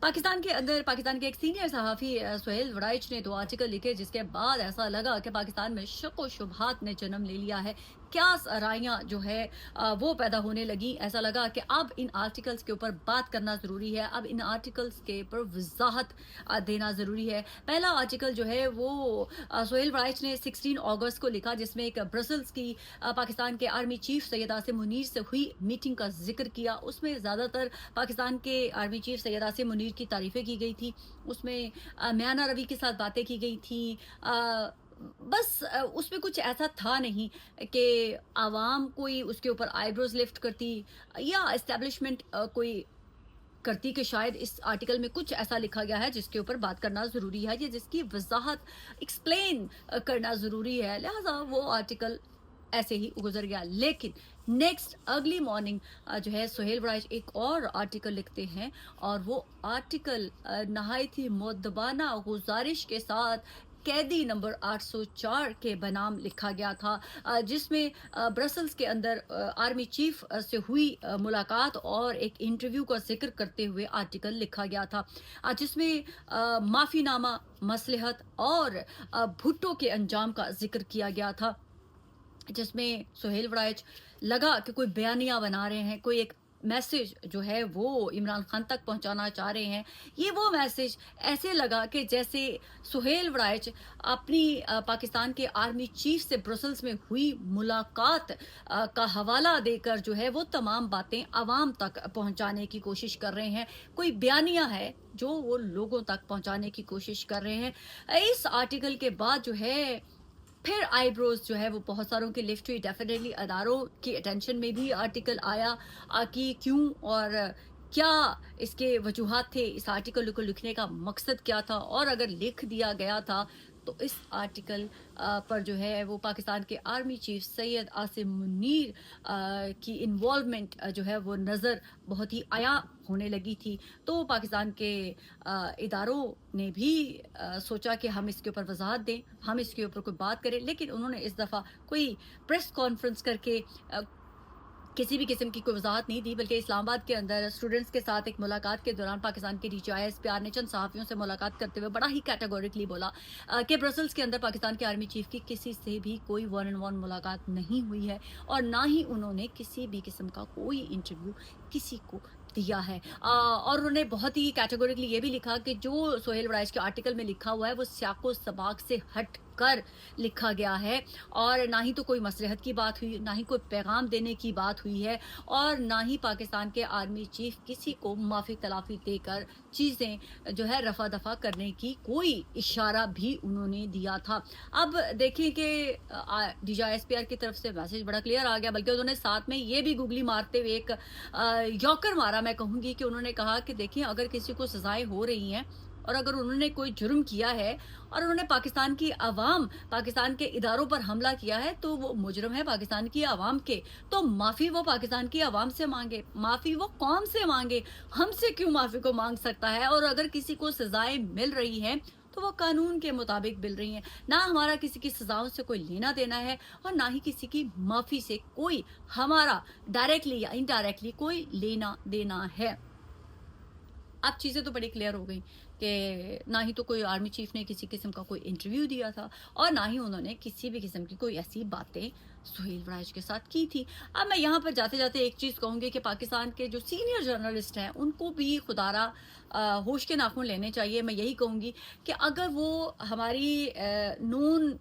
पाकिस्तान के एक सीनियर सहाफ़ी सुहेल वड़ाइच ने 2 आर्टिकल लिखे जिसके बाद ऐसा लगा कि पाकिस्तान में शक व शुबहात ने जन्म ले लिया है। क्या राइयाँ जो है वो पैदा होने लगी। ऐसा लगा कि अब इन आर्टिकल्स के ऊपर बात करना ज़रूरी है, अब इन आर्टिकल्स के ऊपर वज़ाहत देना ज़रूरी है। पहला आर्टिकल जो है वो सुहेल वड़ाइच ने 16 अगस्त को लिखा जिसमें एक ब्रसल्स की पाकिस्तान के आर्मी चीफ सैयद आसिम मुनीर से हुई मीटिंग का जिक्र किया। उसमें ज़्यादातर पाकिस्तान के आर्मी चीफ सैयद आसिम मुनीर की तारीफ़ें की गई थी। उसमें म्याना रवि के साथ बातें की गई थी। बस उसमें कुछ ऐसा था नहीं कि आवाम कोई उसके ऊपर आईब्रोज लिफ्ट करती या एस्टेब्लिशमेंट कोई करती कि शायद इस आर्टिकल में कुछ ऐसा लिखा गया है जिसके ऊपर बात करना ज़रूरी है या जिसकी वजाहत एक्सप्लेन करना ज़रूरी है, लिहाजा वो आर्टिकल ऐसे ही गुजर गया। लेकिन नेक्स्ट अगली मॉर्निंग जो है सुहेल वड़ाइच एक और आर्टिकल लिखते हैं और वो आर्टिकल नहायत ही मुअद्दबाना गुजारिश के साथ कैदी नंबर 804 के बनाम लिखा गया था, जिसमें ब्रसल्स के अंदर आर्मी चीफ से हुई मुलाकात और एक इंटरव्यू का जिक्र करते हुए आर्टिकल लिखा गया था, जिसमें माफ़ीनामा, मसलहत और भुट्टो के अंजाम का जिक्र किया गया था, जिसमें सुहेल वड़ाइच लगा कि कोई बयानिया बना रहे हैं, कोई एक मैसेज जो है वो इमरान खान तक पहुंचाना चाह रहे हैं। ये वो मैसेज ऐसे लगा कि जैसे सुहेल वड़ाइच अपनी पाकिस्तान के आर्मी चीफ से ब्रसल्स में हुई मुलाकात का हवाला देकर जो है वो तमाम बातें आवाम तक पहुंचाने की कोशिश कर रहे हैं। कोई बयानिया है जो वो लोगों तक पहुंचाने की कोशिश कर रहे हैं। इस आर्टिकल के बाद जो है फिर आईब्रोज जो है वो बहुत सारों की लिफ्ट हुई। डेफिनेटली अदारों की अटेंशन में भी आर्टिकल आया कि क्यों और क्या इसके वजूहात थे, इस आर्टिकल को लिखने का मकसद क्या था, और अगर लिख दिया गया था तो इस आर्टिकल पर जो है वो पाकिस्तान के आर्मी चीफ सैयद आसिम मुनीर की इन्वॉल्वमेंट जो है वो नज़र बहुत ही आया होने लगी थी। तो पाकिस्तान के इदारों ने भी सोचा कि हम इसके ऊपर वजाहत दें, हम इसके ऊपर कोई बात करें, लेकिन उन्होंने इस दफ़ा कोई प्रेस कॉन्फ्रेंस करके किसी भी किस्म की कोई वजाहत नहीं दी, बल्कि इस्लामाबाद के अंदर स्टूडेंट्स के साथ एक मुलाकात के दौरान पाकिस्तान के DGISPR ने चंद सहाफ़ियों से मुलाकात करते हुए बड़ा ही कैटेगोरिकली बोला कि ब्रसल्स के अंदर पाकिस्तान के आर्मी चीफ की किसी से भी कोई 1-on-1 मुलाकात नहीं हुई है और ना ही उन्होंने किसी भी किस्म का कोई इंटरव्यू किसी को दिया है। और उन्होंने बहुत ही कैटेगोरिकली ये भी लिखा कि जो सुहेल वड़ाइच के आर्टिकल में लिखा हुआ है वो सियाको सबाक से हट कर लिखा गया है और ना ही तो कोई मसलहत की बात हुई, ना ही कोई पैगाम देने की बात हुई है और ना ही पाकिस्तान के आर्मी चीफ किसी को माफ़ी तलाफ़ी देकर चीज़ें जो है रफा दफा करने की कोई इशारा भी उन्होंने दिया था। अब देखिए कि DGISPR की तरफ से मैसेज बड़ा क्लियर आ गया, बल्कि उन्होंने साथ में ये भी गुगली मारते हुए एक यॉकर मारा, मैं कहूँगी कि उन्होंने कहा कि देखिए अगर किसी को सजाएं हो रही हैं और अगर उन्होंने कोई जुर्म किया है और उन्होंने पाकिस्तान की आवाम, पाकिस्तान के इदारों पर हमला किया है तो वो मुजरम है पाकिस्तान की आवाम के, तो माफ़ी वो पाकिस्तान की आवाम से मांगे, माफ़ी वो कौम से मांगे, हमसे क्यों माफ़ी को मांग सकता है। और अगर किसी को सजाएं मिल रही हैं तो वो कानून के मुताबिक मिल रही हैं, ना हमारा किसी की सजाओं से कोई लेना देना है और ना ही किसी की माफ़ी से कोई हमारा डायरेक्टली या इनडायरेक्टली कोई लेना देना है। अब चीज़ें तो बड़ी क्लियर हो गई कि ना ही तो कोई आर्मी चीफ ने किसी किस्म का कोई इंटरव्यू दिया था और ना ही उन्होंने किसी भी किस्म की कोई ऐसी बातें सुहेल वड़ाइच के साथ की थी। अब मैं यहाँ पर जाते जाते एक चीज़ कहूँगी कि पाकिस्तान के जो सीनियर जर्नलिस्ट हैं उनको भी खुदारा होश के नाखून लेने चाहिए। मैं यही कहूँगी कि अगर वो हमारी नून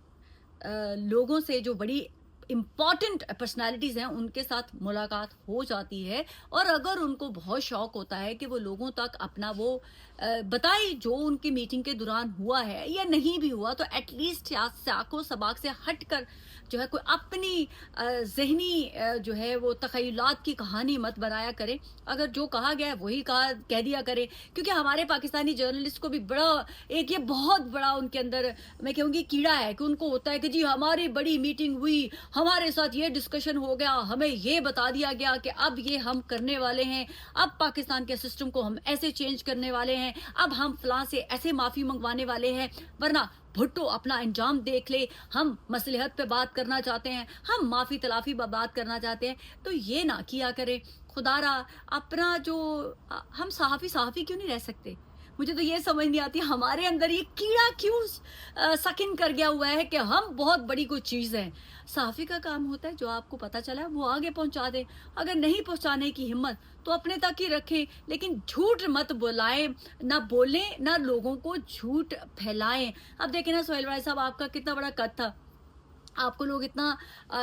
लोगों से जो बड़ी इम्पॉर्टेंट पर्सनालिटीज़ हैं उनके साथ मुलाकात हो जाती है और अगर उनको बहुत शौक होता है कि वो लोगों तक अपना वो बताए जो उनकी मीटिंग के दौरान हुआ है या नहीं भी हुआ, तो एटलीस्ट साको सबाक से हट कर जो है कोई अपनी जहनी जो है वो तख़य्युलात की कहानी मत बनाया करें। अगर जो कहा गया है वही कह दिया करें, क्योंकि हमारे पाकिस्तानी जर्नलिस्ट को भी बड़ा एक ये बहुत बड़ा उनके अंदर मैं कहूँगी कीड़ा है कि उनको होता है कि जी हमारी बड़ी मीटिंग हुई, हमारे साथ ये डिस्कशन हो गया, हमें ये बता दिया गया कि अब ये हम करने वाले हैं, अब पाकिस्तान के सिस्टम को हम ऐसे चेंज करने वाले हैं, अब हम फलां से ऐसे माफ़ी मंगवाने वाले हैं, वरना भुट्टो अपना अंजाम देख ले, हम मसलहत पे बात करना चाहते हैं, हम माफ़ी तलाफ़ी पर बात करना चाहते हैं, तो ये ना किया करें। खुदारा अपना जो हम सहाफ़ी क्यों नहीं रह सकते? मुझे तो ये समझ नहीं आती हमारे अंदर ये कीड़ा क्यों सक इन कर गया हुआ है कि हम बहुत बड़ी कोई चीज़ हैं। सहाफ़ी का काम होता है जो आपको पता चला है वो आगे पहुँचा दें, अगर नहीं पहुँचाने की हिम्मत तो अपने तक ही रखें, लेकिन झूठ मत बुलाएँ, ना बोलें, ना लोगों को झूठ फैलाएँ। अब देखें ना सोहेल भाई साहब, आपका कितना बड़ा कद था, आपको लोग इतना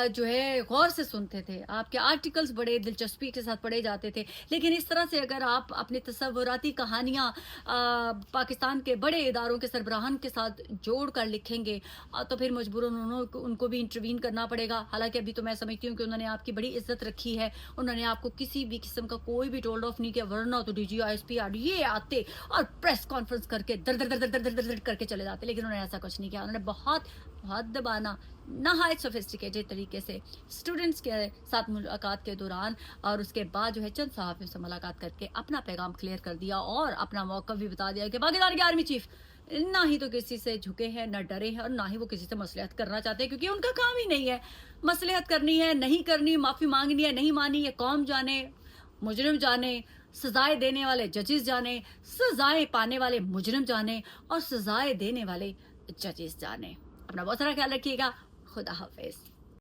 जो है गौर से सुनते थे, आपके आर्टिकल्स बड़े दिलचस्पी के साथ पढ़े जाते थे। लेकिन इस तरह से अगर आप अपनी तसव्वुराती कहानियाँ पाकिस्तान के बड़े इदारों के सरबराहान के साथ जोड़ कर लिखेंगे, तो फिर मजबूरन उनको भी इंटरवीन करना पड़ेगा। हालांकि अभी तो मैं समझती हूँ कि उन्होंने आपकी बड़ी इज्जत रखी है, उन्होंने आपको किसी भी किस्म का कोई भी टोल्ड ऑफ नहीं किया, वरना तो DG ISP ये आते और प्रेस कॉन्फ्रेंस करके दर दर दर दर दर दर दर करके चले जाते। लेकिन उन्होंने ऐसा कुछ नहीं किया, उन्होंने बहुत बहुत दबाना नहायत सोफिस्टिकेटेड तरीके से स्टूडेंट्स के साथ मुलाकात के दौरान और उसके बाद जो है चंद सहाफ़ियों से मुलाकात करके अपना पैगाम क्लियर कर दिया और अपना मौक़िफ़ भी बता दिया कि पाकिस्तान के आर्मी चीफ ना ही तो किसी से झुके हैं, ना डरे हैं और ना ही वो किसी से मसलहत करना चाहते हैं, क्योंकि उनका काम ही नहीं है मसलहत करनी है, नहीं करनी, माफ़ी मांगनी है, नहीं मानी, ये कौम जाने, मुजरिम जाने, सजाएं देने वाले जजेस जाने, सजाएं पाने वाले मुजरिम जाने और सजाएं देने वाले जजेस जाने। अपना बहुत सारा ख्याल रखिएगा। खुदा हाफिज।